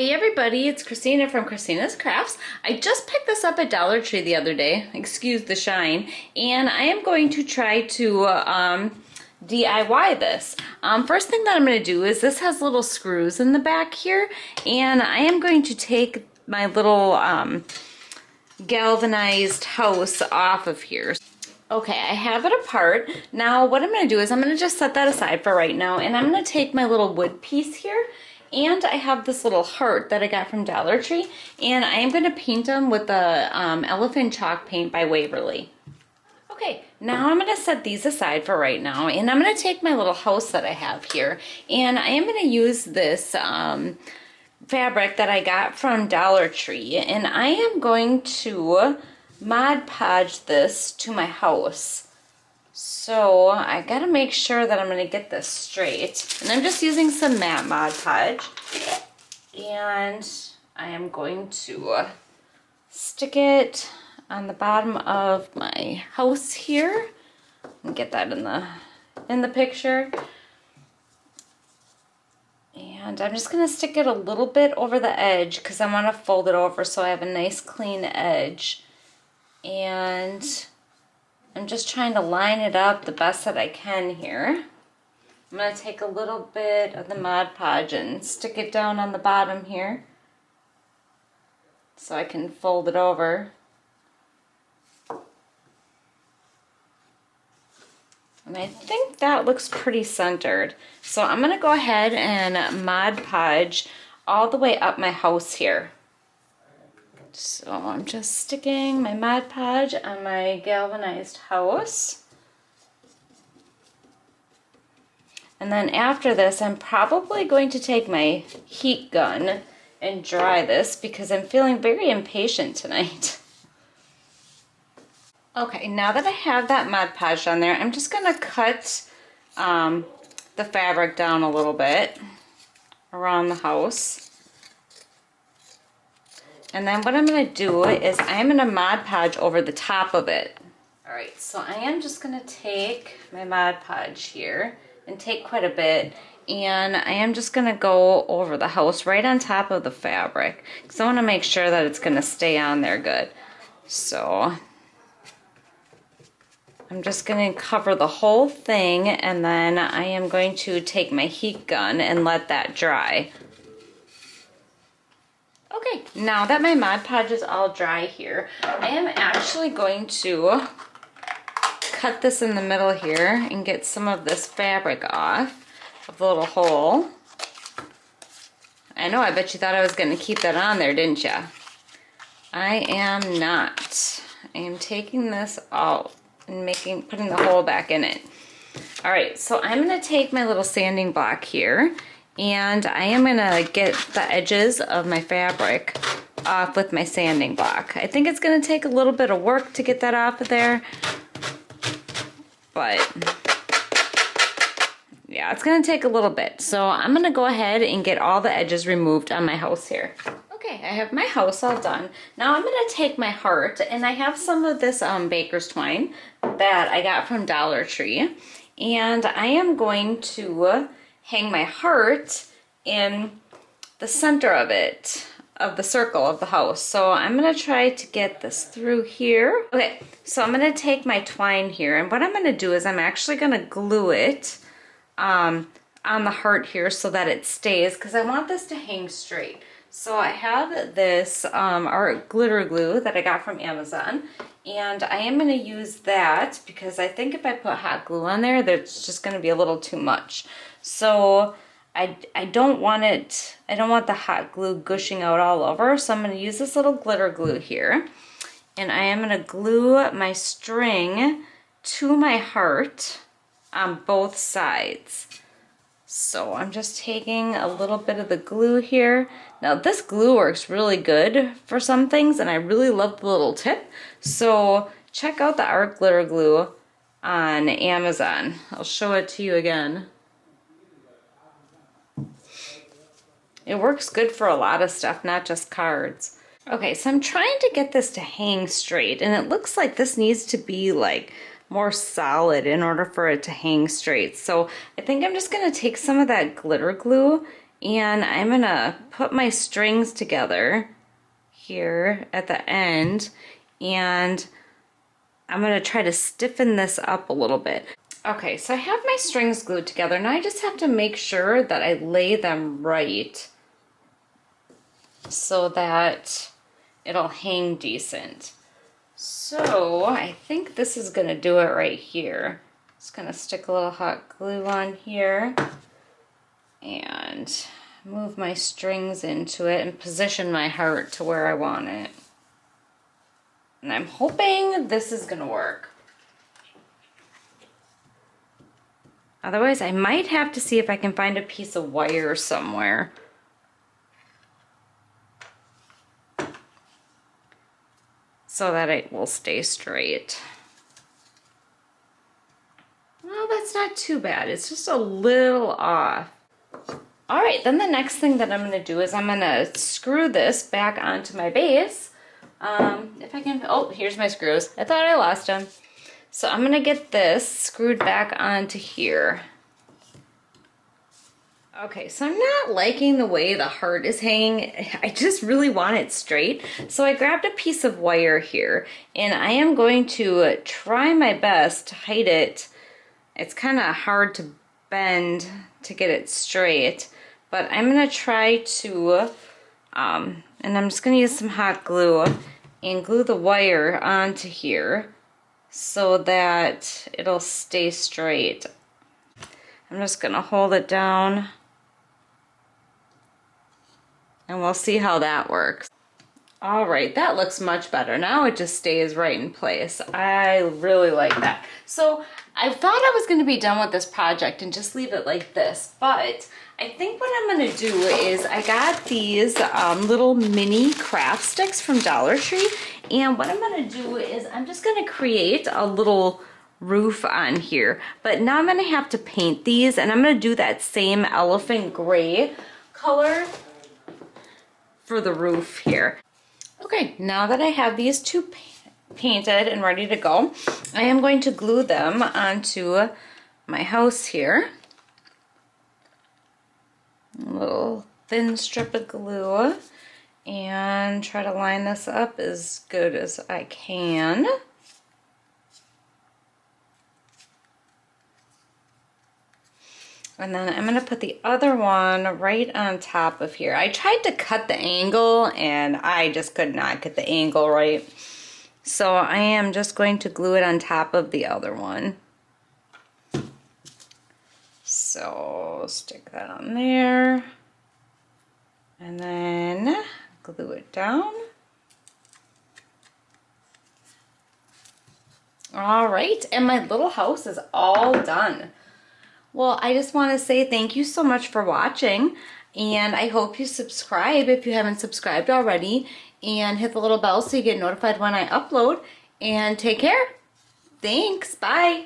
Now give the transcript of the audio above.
Hey everybody, it's Kristina from Kristina's Crafts. I just picked this up at Dollar Tree the other day, excuse the shine, and I am going to try to DIY this. First thing that I'm going to do is this has little screws in the back here, and I am going to take my little galvanized house off of here. Okay, I have it apart. Now what I'm going to do is I'm going to just set that aside for right now, and I'm going to take my little wood piece here, and I have this little heart that I got from Dollar Tree, and I am going to paint them with the elephant chalk paint by Waverly. Okay, now I'm going to set these aside for right now, and I'm going to take my little house that I have here, and I am going to use this fabric that I got from Dollar Tree, and I am going to Mod Podge this to my house. So I gotta make sure that I'm gonna get this straight. And I'm just using some matte Mod Podge. And I am going to stick it on the bottom of my house here. And get that in the picture. And I'm just gonna stick it a little bit over the edge because I want to fold it over so I have a nice clean edge. And I'm just trying to line it up the best that I can here. I'm going to take a little bit of the Mod Podge and stick it down on the bottom here so I can fold it over. And I think that looks pretty centered. So I'm going to go ahead and Mod Podge all the way up my house here. So I'm just sticking my Mod Podge on my galvanized house. And then after this, I'm probably going to take my heat gun and dry this because I'm feeling very impatient tonight. Okay, now that I have that Mod Podge on there, I'm just going to cut the fabric down a little bit around the house. And then what I'm going to do is I'm going to Mod Podge over the top of it. Alright, so I am just going to take my Mod Podge here and take quite a bit. And I am just going to go over the house right on top of the fabric. Because I want to make sure that it's going to stay on there good. So I'm just going to cover the whole thing, and then I am going to take my heat gun and let that dry. Okay, now that my Mod Podge is all dry here, I am actually going to cut this in the middle here and get some of this fabric off of the little hole. I know, I bet you thought I was going to keep that on there, didn't you? I am not. I am taking this out and putting the hole back in it. Alright, so I'm going to take my little sanding block here, and I am going to get the edges of my fabric off with my sanding block. I think it's going to take a little bit of work to get that off of there, but yeah, it's going to take a little bit. So I'm going to go ahead and get all the edges removed on my house here. Okay, I have my house all done. Now I'm going to take my heart, and I have some of this baker's twine that I got from Dollar Tree, and I am going to hang my heart in the center of it, of the circle of the house. So I'm going to try to get this through here. Okay, so I'm going to take my twine here, and what I'm going to do is I'm actually going to glue it on the heart here so that it stays, because I want this to hang straight. So I have this art glitter glue that I got from Amazon, and I am going to use that because I think if I put hot glue on there, that's just going to be a little too much. So I don't want the hot glue gushing out all over, so I'm going to use this little glitter glue here, and I am going to glue my string to my heart on both sides. So I'm just taking a little bit of the glue here. Now this glue works really good for some things, and I really love the little tip. So check out the art glitter glue on Amazon. I'll show it to you again. It works good for a lot of stuff, not just cards. Okay, so I'm trying to get this to hang straight, and it looks like this needs to be like more solid in order for it to hang straight. So I think I'm just going to take some of that glitter glue And I'm gonna put my strings together here at the end, and I'm gonna try to stiffen this up a little bit. Okay, so I have my strings glued together. Now I just have to make sure that I lay them right so that it'll hang decent. So I think this is gonna do it right here. Just gonna stick a little hot glue on here and move my strings into it and position my heart to where I want it. And I'm hoping this is gonna work. Otherwise, I might have to see if I can find a piece of wire somewhere. So that it will stay straight. Well, that's not too bad. It's just a little off. All right, then the next thing that I'm gonna do is I'm gonna screw this back onto my base. If I can, oh, here's my screws. I thought I lost them. So I'm gonna get this screwed back onto here. Okay, so I'm not liking the way the heart is hanging. I just really want it straight. So I grabbed a piece of wire here, and I am going to try my best to height it. It's kind of hard to bend to get it straight, but I'm gonna try to, and I'm just gonna use some hot glue and glue the wire onto here so that it'll stay straight. I'm just gonna hold it down and we'll see how that works. All right, that looks much better. Now it just stays right in place. I really like that. So I thought I was gonna be done with this project and just leave it like this, but I think what I'm gonna do is I got these little mini craft sticks from Dollar Tree, and what I'm gonna do is I'm just gonna create a little roof on here. But now I'm gonna have to paint these, and I'm gonna do that same elephant gray color for the roof here. Okay, now that I have these two painted and ready to go, I am going to glue them onto my house here. A little thin strip of glue, and try to line this up as good as I can. And then I'm going to put the other one right on top of here. I tried to cut the angle and I just could not get the angle right. So I am just going to glue it on top of the other one. So stick that on there. And then glue it down. All right, and my little house is all done. Well, I just want to say thank you so much for watching, and I hope you subscribe if you haven't subscribed already, and hit the little bell so you get notified when I upload, and take care. Thanks, bye.